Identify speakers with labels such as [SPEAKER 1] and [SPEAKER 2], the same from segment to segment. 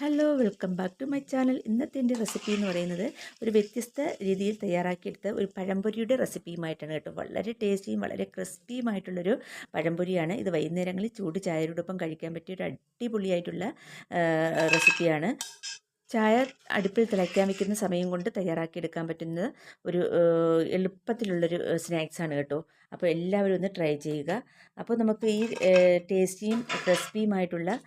[SPEAKER 1] Hello welcome back to my channel. ഇന്നത്തെ എൻ്റെ recipe എന്ന് പറയുന്നത് ഒരു വ്യത്യസ്ത രീതിയിൽ തയ്യാറാക്കിയെടുത്ത ഒരു പഴംപൊരിയുടെ റെസിപ്പിയുമായിട്ടാണ് കേട്ടോ. വളരെ ടേസ്റ്റിയും വളരെ ക്രിസ്പിയുമായിട്ടുള്ളൊരു പഴംപൊരിയാണ് ഇത്. വൈകുന്നേരങ്ങളിൽ ചൂട് ചായയോടൊപ്പം കഴിക്കാൻ പറ്റിയ ഒരു അടിപൊളിയായിട്ടുള്ള റെസിപ്പിയാണ്. ചായ അടുപ്പിൽ തിളയ്ക്കാൻ വയ്ക്കുന്ന സമയം കൊണ്ട് തയ്യാറാക്കിയെടുക്കാൻ പറ്റുന്ന ഒരു എളുപ്പത്തിലുള്ളൊരു സ്നാക്സാണ് കേട്ടോ. അപ്പോൾ എല്ലാവരും ഒന്ന് ട്രൈ ചെയ്യുക. അപ്പോൾ നമുക്ക് ഈ ടേസ്റ്റിയും ക്രിസ്പിയുമായിട്ടുള്ള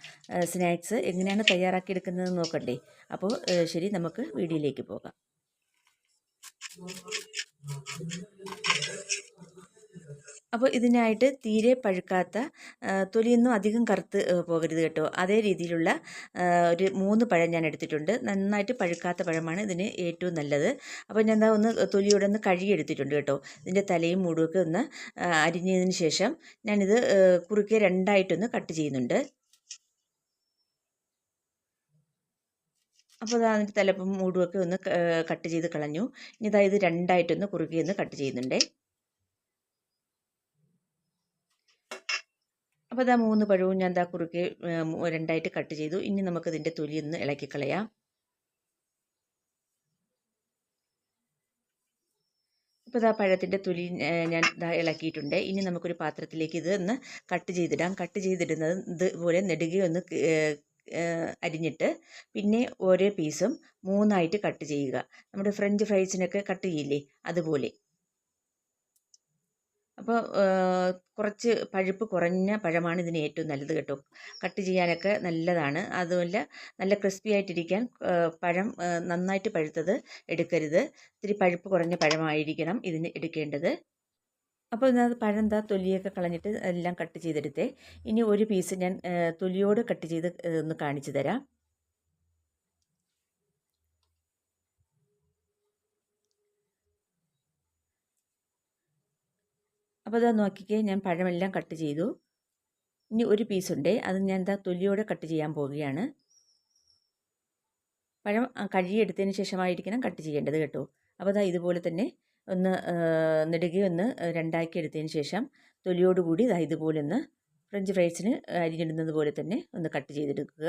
[SPEAKER 1] സ്നാക്സ് എങ്ങനെയാണ് തയ്യാറാക്കിയെടുക്കുന്നതെന്ന് നോക്കണ്ടേ. അപ്പോൾ ശരി, നമുക്ക് വീഡിയോയിലേക്ക് പോകാം. അപ്പോൾ ഇതിനായിട്ട് തീരെ പഴുക്കാത്ത, തൊലിയൊന്നും അധികം കറുത്ത് പോകരുത് കേട്ടോ, അതേ രീതിയിലുള്ള ഒരു 3 പഴം ഞാൻ എടുത്തിട്ടുണ്ട്. നന്നായിട്ട് പഴുക്കാത്ത പഴമാണ് ഇതിന് ഏറ്റവും നല്ലത്. അപ്പോൾ ഞാൻ എന്താ ഒന്ന് തൊലിയോടെ ഒന്ന് കഴുകിയെടുത്തിട്ടുണ്ട് കേട്ടോ. ഇതിൻ്റെ തലയും മൂടുമൊക്കെ ഒന്ന് അരിഞ്ഞതിന് ശേഷം ഞാനിത് കുറുക്കെ രണ്ടായിട്ടൊന്ന് കട്ട് ചെയ്യുന്നുണ്ട്. അപ്പോൾ അതിൻ്റെ തലപ്പും മൂടുമൊക്കെ ഒന്ന് കട്ട് ചെയ്ത് കളഞ്ഞു. ഇനി ഇത് രണ്ടായിട്ടൊന്ന് കുറുകെ ഒന്ന് കട്ട് ചെയ്യുന്നുണ്ടേ. അപ്പോൾ 3 പഴവും ഞാൻ കുറുക്കെ രണ്ടായിട്ട് കട്ട് ചെയ്തു. ഇനി നമുക്കിതിൻ്റെ തൊലി ഒന്ന് ഇളക്കി കളയാം. ഇപ്പോൾ പഴത്തിൻ്റെ തൊലി ഞാൻ ഇളക്കിയിട്ടുണ്ട്. ഇനി നമുക്കൊരു പാത്രത്തിലേക്ക് ഇത് ഒന്ന് കട്ട് ചെയ്തിടാം. കട്ട് ചെയ്തിടുന്നത് ഇതുപോലെ നെടുകെ ഒന്ന് അരിഞ്ഞിട്ട് പിന്നെ ഓരോ പീസും 3ആയിട്ട് കട്ട് ചെയ്യുക. നമ്മുടെ ഫ്രഞ്ച് ഫ്രൈസിനൊക്കെ കട്ട് ചെയ്യില്ലേ, അതുപോലെ. അപ്പോൾ കുറച്ച് പഴുപ്പ് കുറഞ്ഞ പഴമാണ് ഇതിന് ഏറ്റവും നല്ലത് കേട്ടോ. കട്ട് ചെയ്യാനൊക്കെ നല്ലതാണ്. അതുമല്ല, നല്ല ക്രിസ്പി ആയിട്ടിരിക്കാൻ പഴം നന്നായിട്ട് പഴുത്തത് എടുക്കരുത്. ഇത്തിരി പഴുപ്പ് കുറഞ്ഞ പഴമായിരിക്കണം ഇതിന് എടുക്കേണ്ടത്. അപ്പോൾ ഇതിനകത്ത് പഴം തൊലിയൊക്കെ കളഞ്ഞിട്ട് എല്ലാം കട്ട് ചെയ്തെടുത്തേ. ഇനി ഒരു പീസ് ഞാൻ തൊലിയോട് കട്ട് ചെയ്ത് ഒന്ന് കാണിച്ചു തരാം. അപ്പോൾ നോക്കിക്കേ, ഞാൻ പഴമെല്ലാം കട്ട് ചെയ്തു. ഇനി ഒരു പീസുണ്ട്, അത് ഞാൻ തൊലിയോടെ കട്ട് ചെയ്യാൻ പോവുകയാണ്. പഴം കഴുകിയെടുത്തതിന് ശേഷമായിരിക്കണം കട്ട് ചെയ്യേണ്ടത് കേട്ടോ. അപ്പോൾ ഇതുപോലെ തന്നെ ഒന്ന് നെടുകെ ഒന്ന് രണ്ടാക്കി എടുത്തതിന് ശേഷം തൊലിയോടുകൂടി ഇതുപോലെ ഒന്ന് ഫ്രഞ്ച് ഫ്രൈസിന് അരിഞ്ഞിടുന്നത് പോലെ തന്നെ ഒന്ന് കട്ട് ചെയ്തെടുക്കുക.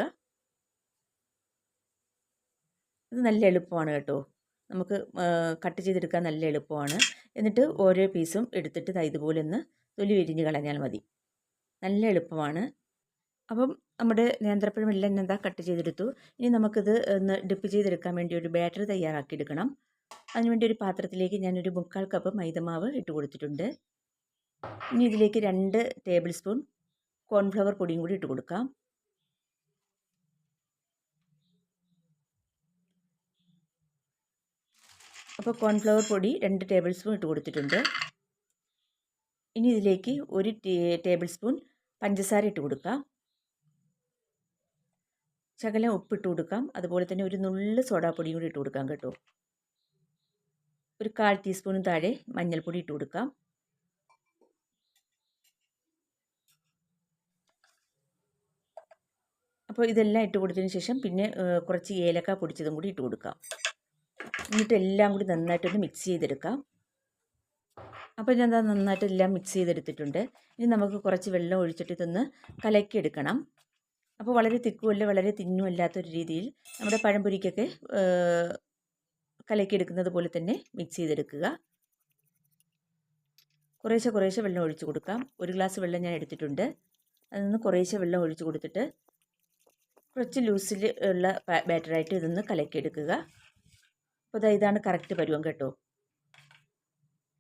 [SPEAKER 1] ഇത് നല്ല എളുപ്പമാണ് കേട്ടോ. നമുക്ക് കട്ട് ചെയ്തെടുക്കാൻ നല്ല എളുപ്പമാണ്. എന്നിട്ട് ഓരോ പീസും എടുത്തിട്ട് ഇതുപോലെ ഒന്ന് തൊലി വിരിഞ്ഞ് കളഞ്ഞാൽ മതി. നല്ല എളുപ്പമാണ്. അപ്പം നമ്മുടെ നേന്ത്രപ്പഴം എല്ലാം ഞാൻ കട്ട് ചെയ്തെടുത്തു. ഇനി നമുക്കിത് ഒന്ന് ഡിപ്പ് ചെയ്തെടുക്കാൻ വേണ്ടി ഒരു ബാറ്റർ തയ്യാറാക്കിയെടുക്കണം. അതിനുവേണ്ടി ഒരു പാത്രത്തിലേക്ക് ഞാനൊരു 3/4 കപ്പ് മൈദമാവ് ഇട്ട് കൊടുത്തിട്ടുണ്ട്. ഇനി ഇതിലേക്ക് 2 ടേബിൾ സ്പൂൺ കോൺഫ്ലവർ പൊടിയും കൂടി ഇട്ട് കൊടുക്കാം. അപ്പോൾ കോൺഫ്ലവർ പൊടി 2 ടേബിൾ സ്പൂൺ ഇട്ട് കൊടുത്തിട്ടുണ്ട്. ഇനി ഇതിലേക്ക് 1 ടേബിൾ സ്പൂൺ പഞ്ചസാര ഇട്ട് കൊടുക്കാം. ശകലം ഉപ്പിട്ട് കൊടുക്കാം. അതുപോലെ തന്നെ ഒരു നുള്ള് സോഡാപ്പൊടിയും കൂടി ഇട്ട് കൊടുക്കാം കേട്ടോ. ഒരു 1/4 ടീസ്പൂണിന് താഴെ മഞ്ഞൾപ്പൊടി ഇട്ട് കൊടുക്കാം. അപ്പോൾ ഇതെല്ലാം ഇട്ട് കൊടുത്തതിന് ശേഷം പിന്നെ കുറച്ച് ഏലക്ക പൊടിച്ചതും കൂടി ഇട്ട് കൊടുക്കാം. എന്നിട്ട് എല്ലാം കൂടി നന്നായിട്ടൊന്ന് മിക്സ് ചെയ്തെടുക്കാം. അപ്പോൾ ഞാൻ നന്നായിട്ട് എല്ലാം മിക്സ് ചെയ്തെടുത്തിട്ടുണ്ട്. ഇനി നമുക്ക് കുറച്ച് വെള്ളം ഒഴിച്ചിട്ട് ഇതൊന്ന് കലക്കിയെടുക്കണം. അപ്പോൾ വളരെ തിക്കുമല്ല വളരെ തിന്നും അല്ലാത്തൊരു രീതിയിൽ നമ്മുടെ പഴംപൊരിക്കൊക്കെ കലക്കിയെടുക്കുന്നത് പോലെ തന്നെ മിക്സ് ചെയ്തെടുക്കുക. കുറേശ്ശെ വെള്ളം ഒഴിച്ച് കൊടുക്കാം. 1 ഗ്ലാസ് വെള്ളം ഞാൻ എടുത്തിട്ടുണ്ട്. അതിൽ നിന്ന് കുറേശ്ശെ വെള്ളം ഒഴിച്ച് കൊടുത്തിട്ട് കുറച്ച് ലൂസിൽ ഉള്ള ബാറ്ററായിട്ട് ഇതൊന്ന് കലക്കിയെടുക്കുക. അപ്പോൾ ഇതാണ് കറക്റ്റ് പരുവം കേട്ടോ.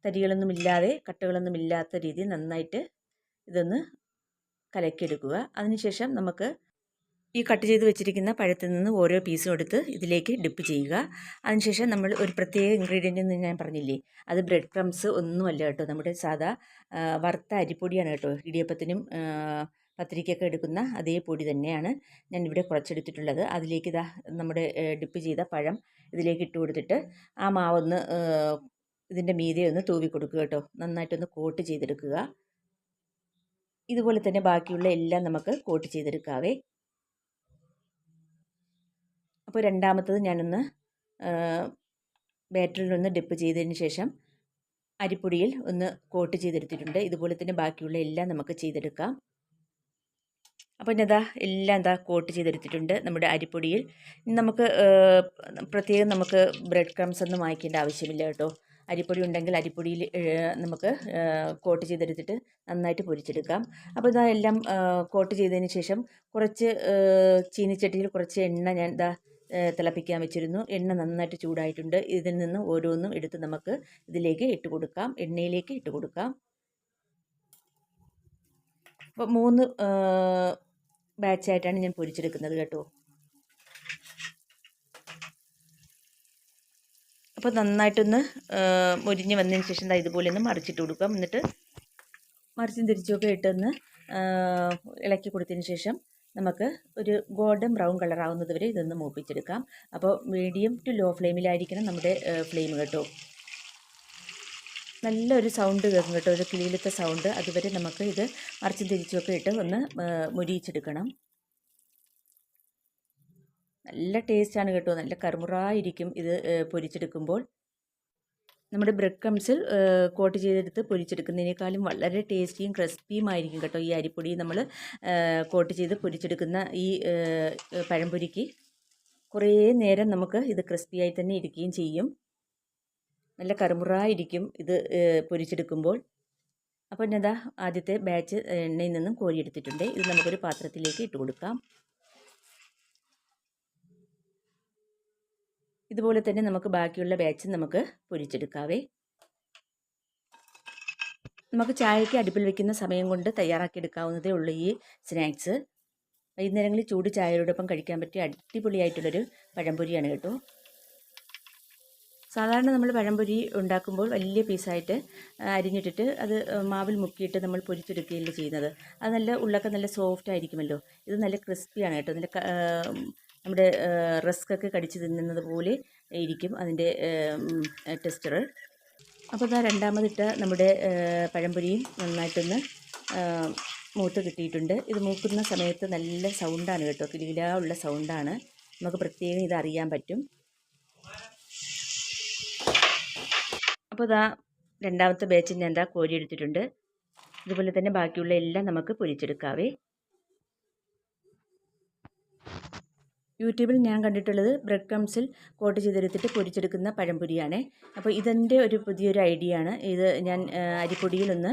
[SPEAKER 1] തരികളൊന്നുമില്ലാതെ കട്ടകളൊന്നും ഇല്ലാത്ത രീതിയിൽ നന്നായിട്ട് ഇതൊന്ന് കലക്കിയെടുക്കുക. അതിനുശേഷം നമുക്ക് ഈ കട്ട് ചെയ്ത് വെച്ചിരിക്കുന്ന പഴത്തിൽ നിന്ന് ഓരോ പീസും എടുത്ത് ഇതിലേക്ക് ഡിപ്പ് ചെയ്യുക. അതിനുശേഷം നമ്മൾ ഒരു പ്രത്യേക ഇൻഗ്രീഡിയൻ്റ് എന്ന് ഞാൻ പറഞ്ഞില്ലേ, അത് ബ്രെഡ് ക്രംസ് ഒന്നുമല്ല കേട്ടോ, നമ്മുടെ സാധാ വറുത്ത അരിപ്പൊടിയാണ് കേട്ടോ. ഇടിയപ്പത്തിനും പത്തിരിക്കൊക്കെ എടുക്കുന്ന അതേ പൊടി തന്നെയാണ് ഞാൻ ഇവിടെ കുറച്ചെടുത്തിട്ടുള്ളത്. അതിലേക്ക് നമ്മുടെ ഡിപ്പ് ചെയ്ത പഴം ഇതിലേക്ക് ഇട്ട് കൊടുത്തിട്ട് ആ മാവൊന്ന് ഇതിൻ്റെ മീതെ ഒന്ന് തൂവി കൊടുക്കുക കേട്ടോ. നന്നായിട്ടൊന്ന് കോട്ട് ചെയ്തെടുക്കുക. ഇതുപോലെ തന്നെ ബാക്കിയുള്ള എല്ലാം നമുക്ക് കോട്ട് ചെയ്തെടുക്കാവേ. അപ്പോൾ രണ്ടാമത്തത് ഞാനൊന്ന് ബാറ്ററിലൊന്ന് ഡിപ്പ് ചെയ്തതിന് ശേഷം അരിപ്പൊടിയിൽ ഒന്ന് കോട്ട് ചെയ്തെടുത്തിട്ടുണ്ട്. ഇതുപോലെ തന്നെ ബാക്കിയുള്ള എല്ലാം നമുക്ക് ചെയ്തെടുക്കാം. അപ്പോൾ ഇനി അതാ എല്ലാം എന്താ കോട്ട് ചെയ്തെടുത്തിട്ടുണ്ട് നമ്മുടെ അരിപ്പൊടിയിൽ. ഇനി നമുക്ക് പ്രത്യേകം നമുക്ക് ബ്രെഡ് ക്രംസ് ഒന്നും വാങ്ങിക്കേണ്ട ആവശ്യമില്ല കേട്ടോ. അരിപ്പൊടി ഉണ്ടെങ്കിൽ അരിപ്പൊടിയിൽ നമുക്ക് കോട്ട് ചെയ്തെടുത്തിട്ട് നന്നായിട്ട് പൊരിച്ചെടുക്കാം. അപ്പോൾ ഇതാ എല്ലാം കോട്ട് ചെയ്തതിന് ശേഷം കുറച്ച് ചീനിച്ചട്ടിയിൽ കുറച്ച് എണ്ണ ഞാൻ ഇതാ തിളപ്പിക്കാൻ വെച്ചിരുന്നു. എണ്ണ നന്നായിട്ട് ചൂടായിട്ടുണ്ട്. ഇതിൽ നിന്ന് ഓരോന്നും എടുത്ത് നമുക്ക് ഇതിലേക്ക് ഇട്ട് കൊടുക്കാം, എണ്ണയിലേക്ക് ഇട്ട് കൊടുക്കാം. അപ്പോൾ 3 ബാച്ചായിട്ടാണ് ഞാൻ പൊരിച്ചെടുക്കുന്നത് കേട്ടോ. അപ്പോൾ നന്നായിട്ടൊന്ന് മൊരിഞ്ഞ് വന്നതിന് ശേഷം ഇതുപോലെ ഒന്ന് മറിച്ചിട്ട് കൊടുക്കാം. എന്നിട്ട് മറിച്ചും തിരിച്ചുമൊക്കെ ഇട്ടൊന്ന് ഇളക്കി കൊടുത്തതിന് ശേഷം നമുക്ക് ഒരു ഗോൾഡൻ ബ്രൗൺ കളർ ആവുന്നത് വരെ ഇതൊന്ന് മൂപ്പിച്ചെടുക്കാം. അപ്പോൾ മീഡിയം ടു ലോ ഫ്ലെയിമിലായിരിക്കണം നമ്മുടെ ഫ്ലെയിം കേട്ടോ. നല്ലൊരു സൗണ്ട് കേൾക്കും കേട്ടോ, ഒരു കിളിയിലത്തെ സൗണ്ട്. അതുവരെ നമുക്ക് ഇത് മറിച്ചും തിരിച്ചുമൊക്കെ ഇട്ട് ഒന്ന് മൊരിയിച്ചെടുക്കണം. നല്ല ടേസ്റ്റാണ് കേട്ടോ, നല്ല കറുമുറായിരിക്കും ഇത് പൊരിച്ചെടുക്കുമ്പോൾ. നമ്മുടെ ബ്രെഡ് ക്രംസിൽ കോട്ട് ചെയ്തെടുത്ത് പൊരിച്ചെടുക്കുന്നതിനേക്കാളും വളരെ ടേസ്റ്റിയും ക്രിസ്പിയും ആയിരിക്കും കേട്ടോ ഈ അരിപ്പൊടി നമ്മൾ കോട്ട് ചെയ്ത് പൊരിച്ചെടുക്കുന്ന ഈ പഴംപൊരിക്ക്. കുറേ നേരം നമുക്ക് ഇത് ക്രിസ്പിയായി തന്നെ ഇരിക്കുകയും ചെയ്യും. നല്ല കറുമുറായിരിക്കും ഇത് പൊരിച്ചെടുക്കുമ്പോൾ. അപ്പോൾ ഞാൻ ആദ്യത്തെ ബാച്ച് എണ്ണയിൽ നിന്നും കോരിയെടുത്തിട്ടുണ്ട്. ഇത് നമുക്കൊരു പാത്രത്തിലേക്ക് ഇട്ട് കൊടുക്കാം. ഇതുപോലെ തന്നെ നമുക്ക് ബാക്കിയുള്ള ബാച്ച് നമുക്ക് പൊരിച്ചെടുക്കാവേ. നമുക്ക് ചായയ്ക്ക് അടുപ്പിൽ വെക്കുന്ന സമയം കൊണ്ട് തയ്യാറാക്കി എടുക്കാവുന്നതേ ഉള്ളൂ ഈ സ്നാക്സ്. വൈകുന്നേരങ്ങളിൽ ചൂട് ചായയോടൊപ്പം കഴിക്കാൻ പറ്റിയ അടിപൊളിയായിട്ടുള്ളൊരു പഴംപൊരിയാണ് കേട്ടോ. സാധാരണ നമ്മൾ പഴംപൊരി ഉണ്ടാക്കുമ്പോൾ വലിയ പീസായിട്ട് അരിഞ്ഞിട്ടിട്ട് അത് മാവിൽ മുക്കിയിട്ട് നമ്മൾ പൊരിച്ചെടുക്കുകയല്ലേ ചെയ്യുന്നത്. അത് നല്ല ഉള്ളൊക്കെ നല്ല സോഫ്റ്റ് ആയിരിക്കുമല്ലോ. ഇത് നല്ല ക്രിസ്പിയാണ് കേട്ടോ. നല്ല നമ്മുടെ റസ്കൊക്കെ കടിച്ച് തിന്നുന്നത് പോലെ ഇരിക്കും അതിൻ്റെ ടെക്സ്ചർ. അപ്പോൾ ഇതാ രണ്ടാമതിട്ട നമ്മുടെ പഴംപൊരിയും നന്നായിട്ടൊന്ന് മൂത്ത് കിട്ടിയിട്ടുണ്ട്. ഇത് മൂക്കുന്ന സമയത്ത് നല്ല സൗണ്ടാണ് കേട്ടോ, കിലുകിലാ ഉള്ള സൗണ്ടാണ്. നമുക്ക് പ്രത്യേകം ഇത് അറിയാൻ പറ്റും. അപ്പോൾ ഇതാ രണ്ടാമത്തെ ബാച്ച് ഞാൻ എന്താ കോരിയെടുത്തിട്ടുണ്ട്. ഇതുപോലെ തന്നെ ബാക്കിയുള്ള എല്ലാം നമുക്ക് പൊരിച്ചെടുക്കാവേ. യൂട്യൂബിൽ ഞാൻ കണ്ടിട്ടുള്ളത് ബ്രെഡ് ക്രംസിൽ കോട്ട് ചെയ്തെടുത്തിട്ട് പൊരിച്ചെടുക്കുന്ന പഴംപൊരിയാണ്. അപ്പോൾ ഇതെൻ്റെ ഒരു പുതിയൊരു ഐഡിയ ആണ്. ഇത് ഞാൻ അരിപ്പൊടിയിലൊന്ന്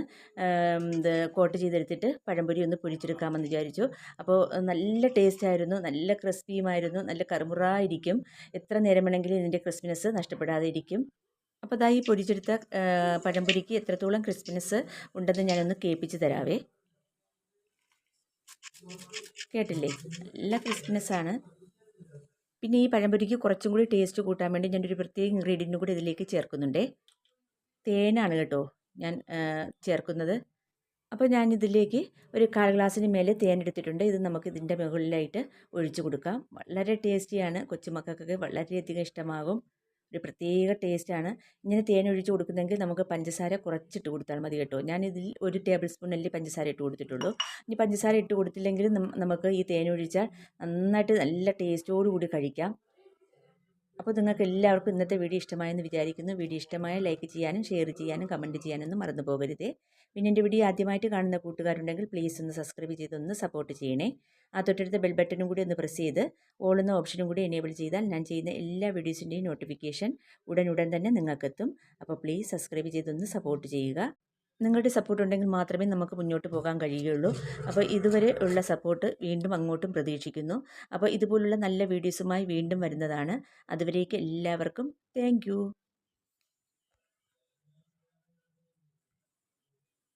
[SPEAKER 1] കോട്ട് ചെയ്തെടുത്തിട്ട് പഴംപൊരി ഒന്ന് പൊരിച്ചെടുക്കാമെന്ന് വിചാരിച്ചു. അപ്പോൾ നല്ല ടേസ്റ്റായിരുന്നു, നല്ല ക്രിസ്പിയുമായിരുന്നു, നല്ല കറുമുറായിരിക്കും. എത്ര നേരം വേണമെങ്കിലും ഇതിൻ്റെ ക്രിസ്പിനെസ് നഷ്ടപ്പെടാതെ ഇരിക്കും. അപ്പോൾ അതാ ഈ പൊരിച്ചെടുത്ത പഴംപൊരിക്ക് എത്രത്തോളം ക്രിസ്പിനെസ് ഉണ്ടെന്ന് ഞാനൊന്ന് കേൾപ്പിച്ച് തരാവേ. കേട്ടില്ലേ, നല്ല ക്രിസ്പിനെസ്സാണ്. പിന്നെ ഈ പഴംപൊരിക്ക് കുറച്ചും കൂടി ടേസ്റ്റ് കൂട്ടാൻ വേണ്ടി ഞാനൊരു പ്രത്യേക ഇൻഗ്രീഡിയൻറ്റും കൂടി ഇതിലേക്ക് ചേർക്കുന്നുണ്ട്. തേനാണ് കേട്ടോ ഞാൻ ചേർക്കുന്നത്. അപ്പോൾ ഞാനിതിലേക്ക് ഒരു 1/4 ഗ്ലാസ്സിന് മേലെ തേൻ എടുത്തിട്ടുണ്ട്. ഇത് നമുക്ക് ഇതിൻ്റെ മുകളിലായിട്ട് ഒഴിച്ചു കൊടുക്കാം. വളരെ ടേസ്റ്റിയാണ്, കൊച്ചുമക്കൾക്കൊക്കെ വളരെയധികം ഇഷ്ടമാകും. ഒരു പ്രത്യേക ടേസ്റ്റാണ്. ഇങ്ങനെ തേൻ ഒഴിച്ച് കൊടുക്കുന്നെങ്കിൽ നമുക്ക് പഞ്ചസാര കുറച്ചിട്ട് കൊടുത്താൽ മതി കേട്ടോ. ഞാനിതിൽ 1 ടേബിൾ സ്പൂൺ അല്ലേ പഞ്ചസാര ഇട്ട് കൊടുത്തിട്ടുള്ളൂ. ഇനി പഞ്ചസാര ഇട്ട് കൊടുത്തില്ലെങ്കിലും നമുക്ക് ഈ തേൻ ഒഴിച്ചാൽ നന്നായിട്ട് നല്ല ടേസ്റ്റോടുകൂടി കഴിക്കാം. അപ്പോൾ നിങ്ങൾക്ക് എല്ലാവർക്കും ഇന്നത്തെ വീഡിയോ ഇഷ്ടമായെന്ന് വിചാരിക്കുന്നു. വീഡിയോ ഇഷ്ടമായ ലൈക്ക് ചെയ്യാനും ഷെയർ ചെയ്യാനും കമൻറ്റ് ചെയ്യാനൊന്നും മറന്നു പോകരുതേ. പിന്നെ എൻ്റെ വീഡിയോ ആദ്യമായിട്ട് കാണുന്ന കൂട്ടുകാരുണ്ടെങ്കിൽ പ്ലീസ് ഒന്ന് സബ്സ്ക്രൈബ് ചെയ്തൊന്ന് സപ്പോർട്ട് ചെയ്യണേ. ആ തൊട്ടടുത്ത ബെൽ ബട്ടനും കൂടി ഒന്ന് പ്രസ് ചെയ്ത് ഓൾ എന്ന ഓപ്ഷനും കൂടി എനേബിൾ ചെയ്താൽ ഞാൻ ചെയ്യുന്ന എല്ലാ വീഡിയോസിൻ്റെയും നോട്ടിഫിക്കേഷൻ ഉടൻ തന്നെ നിങ്ങൾക്കെത്തും. അപ്പോൾ പ്ലീസ് സബ്സ്ക്രൈബ് ചെയ്തൊന്ന് സപ്പോർട്ട് ചെയ്യുക. നിങ്ങളുടെ സപ്പോർട്ട് ഉണ്ടെങ്കിൽ മാത്രമേ നമുക്ക് മുന്നോട്ട് പോകാൻ കഴിയുകയുള്ളൂ. അപ്പോൾ ഇതുവരെ ഉള്ള സപ്പോർട്ട് വീണ്ടും അങ്ങോട്ടും പ്രതീക്ഷിക്കുന്നു. അപ്പോൾ ഇതുപോലുള്ള നല്ല വീഡിയോസുമായി വീണ്ടും വരുന്നതാണ്. അതുവരേക്ക് എല്ലാവർക്കും താങ്ക് യു.